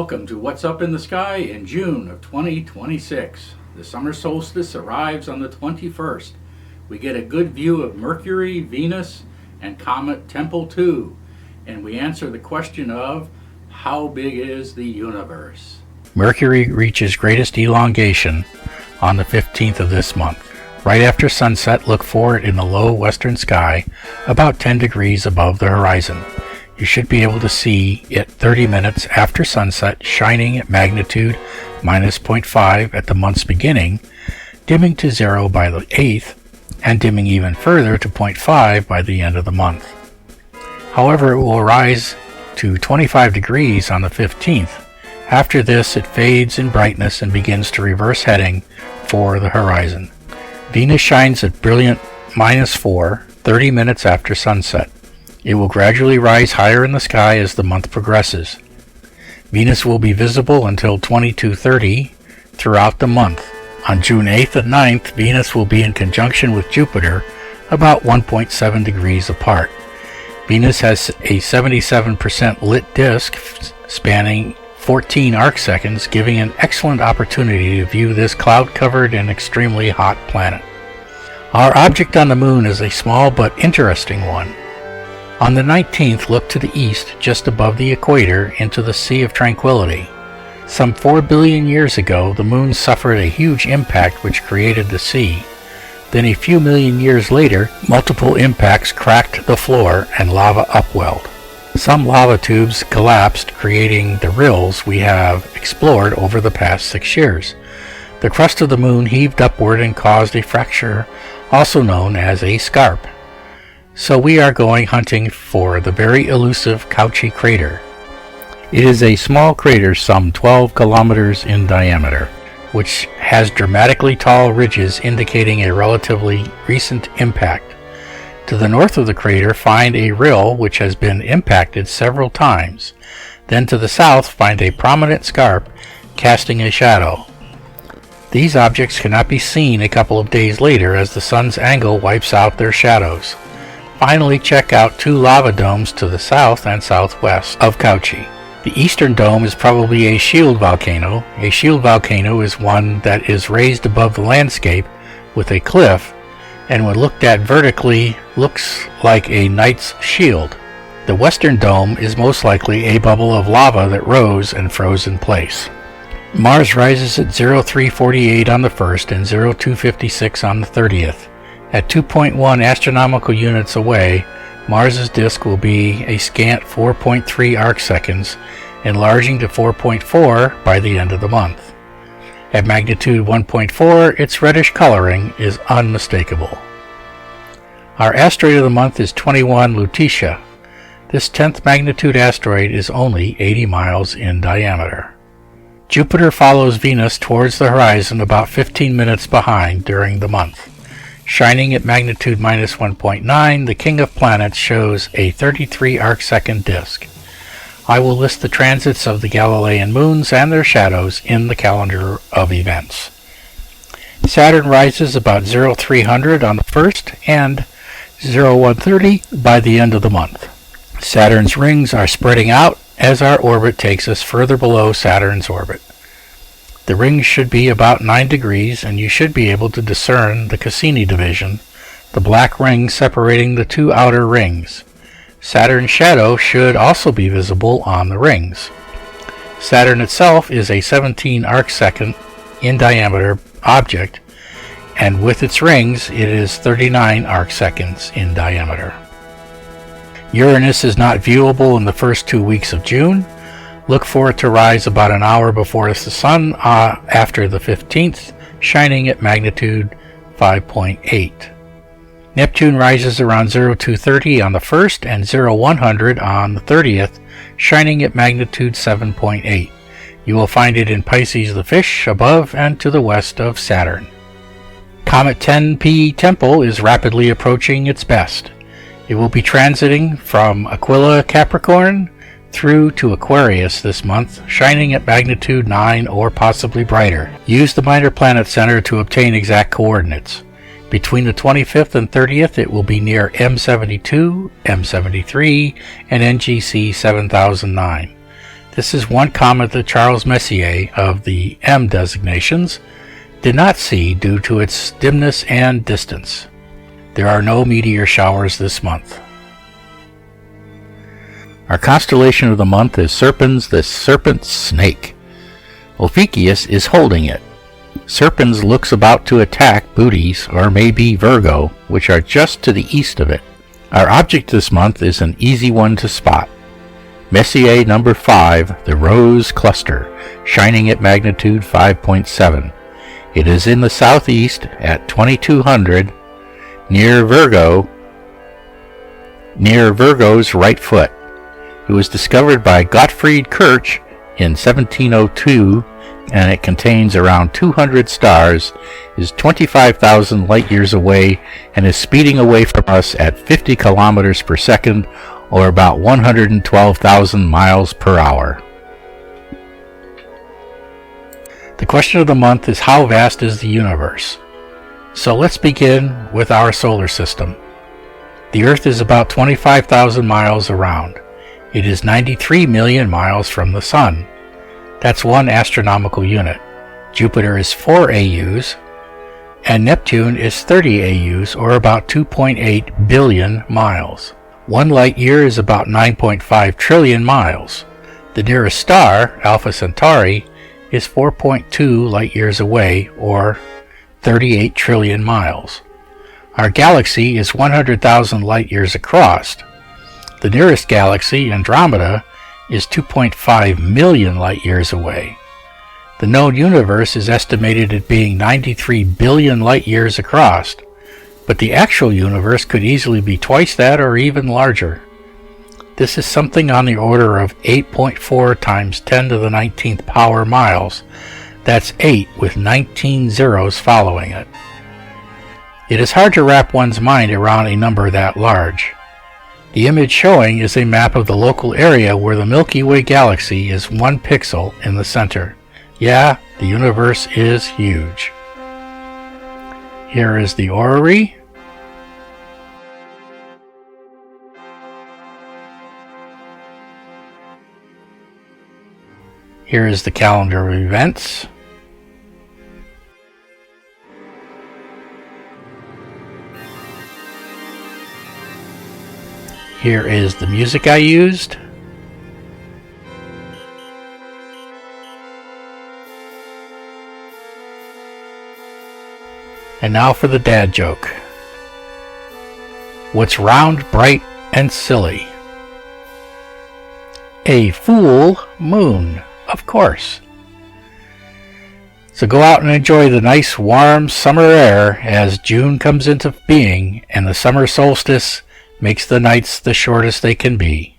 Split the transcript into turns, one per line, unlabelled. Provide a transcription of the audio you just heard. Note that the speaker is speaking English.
Welcome to What's Up in the Sky in June of 2026. The summer solstice arrives on the 21st. We get a good view of Mercury, Venus, and Comet Tempel 2, and we answer the question of how big is the universe?
Mercury reaches greatest elongation on the 15th of this month. Right after sunset, look for it in the low western sky, about 10 degrees above the horizon. You should be able to see it 30 minutes after sunset, shining at magnitude minus 0.5 at the month's beginning, dimming to 0 by the 8th, and dimming even further to 0.5 by the end of the month. However, it will rise to 25 degrees on the 15th. After this, it fades in brightness and begins to reverse heading for the horizon. Venus shines at brilliant minus 4, 30 minutes after sunset. It will gradually rise higher in the sky as the month progresses. Venus will be visible until 22:30 throughout the month. On June 8th and 9th, Venus will be in conjunction with Jupiter, about 1.7 degrees apart. Venus has a 77% lit disk spanning 14 arcseconds, giving an excellent opportunity to view this cloud-covered and extremely hot planet. Our object on the moon is a small but interesting one. On the 19th, look to the east, just above the equator, into the Sea of Tranquility. Some 4 billion years ago, the moon suffered a huge impact which created the sea. Then a few million years later, multiple impacts cracked the floor and lava upwelled. Some lava tubes collapsed, creating the rills we have explored over the past 6 years. The crust of the moon heaved upward and caused a fracture, also known as a scarp. So we are going hunting for the very elusive Cauchy crater. It is a small crater some 12 kilometers in diameter, which has dramatically tall ridges indicating a relatively recent impact. To the north of the crater, find a rill which has been impacted several times. Then to the south, find a prominent scarp casting a shadow. These objects cannot be seen a couple of days later as the sun's angle wipes out their shadows. Finally, check out 2 lava domes to the south and southwest of Cauchy. The eastern dome is probably a shield volcano. A shield volcano is one that is raised above the landscape with a cliff, and when looked at vertically, looks like a knight's shield. The western dome is most likely a bubble of lava that rose and froze in place. Mars rises at 0348 on the 1st and 0256 on the 30th. At 2.1 astronomical units away, Mars's disk will be a scant 4.3 arcseconds, enlarging to 4.4 by the end of the month. At magnitude 1.4, its reddish coloring is unmistakable. Our asteroid of the month is 21 Lutetia. This 10th magnitude asteroid is only 80 miles in diameter. Jupiter follows Venus towards the horizon about 15 minutes behind during the month. Shining at magnitude minus 1.9, the king of planets shows a 33 arcsecond disk. I will list the transits of the Galilean moons and their shadows in the calendar of events. Saturn rises about 0300 on the 1st and 0130 by the end of the month. Saturn's rings are spreading out as our orbit takes us further below Saturn's orbit. The rings should be about 9 degrees, and you should be able to discern the Cassini division, the black ring separating the 2 outer rings. Saturn's shadow should also be visible on the rings. Saturn itself is a 17 arcsecond in diameter object, and with its rings it is 39 arcseconds in diameter. Uranus is not viewable in the first 2 weeks of June. Look for it to rise about an hour before the sun after the 15th, shining at magnitude 5.8. Neptune rises around 0230 on the 1st and 0100 on the 30th, shining at magnitude 7.8. You will find it in Pisces the fish above and to the west of Saturn. Comet Tempel is rapidly approaching its best. It will be transiting from Aquila Capricorn through to Aquarius this month, shining at magnitude 9 or possibly brighter. Use the Minor Planet Center to obtain exact coordinates. Between the 25th and 30th, it will be near M72, M73, and NGC 7009. This is one comet that Charles Messier of the M designations did not see due to its dimness and distance. There are no meteor showers this month. Our constellation of the month is Serpens, the serpent snake. Ophiuchus is holding it. Serpens looks about to attack Bootes, or maybe Virgo, which are just to the east of it. Our object this month is an easy one to spot. Messier number 5, the Rose Cluster, shining at magnitude 5.7. It is in the southeast at 2200, near Virgo's right foot. It was discovered by Gottfried Kirch in 1702, and it contains around 200 stars, is 25,000 light years away, and is speeding away from us at 50 kilometers per second, or about 112,000 miles per hour. The question of the month is, how vast is the universe? So let's begin with our solar system. The Earth is about 25,000 miles around. It is 93 million miles from the Sun. That's 1 astronomical unit. Jupiter is 4 AUs, and Neptune is 30 AUs, or about 2.8 billion miles. 1 light year is about 9.5 trillion miles. The nearest star, Alpha Centauri, is 4.2 light years away, or 38 trillion miles. Our galaxy is 100,000 light years across. The nearest galaxy, Andromeda, is 2.5 million light years away. The known universe is estimated at being 93 billion light years across, but the actual universe could easily be twice that or even larger. This is something on the order of 8.4 times 10 to the 19th power miles. That's 8 with 19 zeros following it. It is hard to wrap one's mind around a number that large. The image showing is a map of the local area where the Milky Way galaxy is 1 pixel in the center. Yeah, the universe is huge. Here is the orrery. Here is the calendar of events. Here is the music I used. And now for the dad joke. What's round, bright, and silly? A full moon, of course. So go out and enjoy the nice warm summer air as June comes into being and the summer solstice makes the nights the shortest they can be.